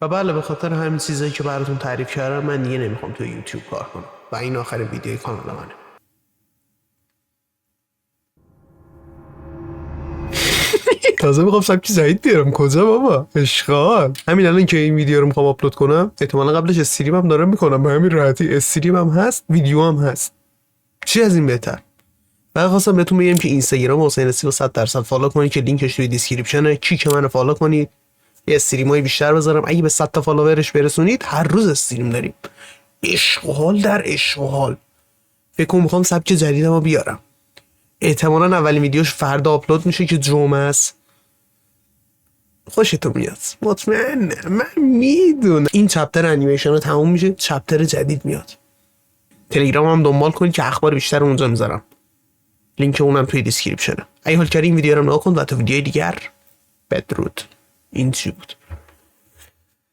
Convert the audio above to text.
و بله به خاطر همین چیزایی که براتون تعریف کردم من دیگه نمیخوام توی یوتیوب کار کنم و این آخرین ویدیوی کانال منه. تازه میخوام سبکی جدید بیارم. کجا بابا؟ اشغال. همین الان که این ویدیو رو میخوام آپلود کنم احتمالاً قبلش استریم هم دارم میکنم. به همین راحتی استریم هم هست، ویدیو هم هست. چی از این بهتر؟ من خواستم بهتون بگم که اینستاگرام حسین استیل 100% فالو کنید که لینکش توی دیسکریپشنه. کیک منو فالو کنید. یه استریمای بیشتر بذارم. اگه به 100 تا فالوورش برسونید هر روز استریم داریم. اشغال در اشغال. فکر کنم میخوام سبک جدیدمو بیارم. احتمالاً اولین ویدیوش فردا آپلود میشه که جمعه است. خوشتون میاد مطمئنم. من میدونم. این چپتر انیمیشن رو تموم میشه، چپتر جدید میاد. تلگرام هم دنبال کنید که اخبار بیشتر اونجا میذارم. لینک اونم توی دیسکریپشنه. اگه حال کردی این ویدیو رو نگاه کن و تا ویدیوی دیگر بدرود. این چی بود؟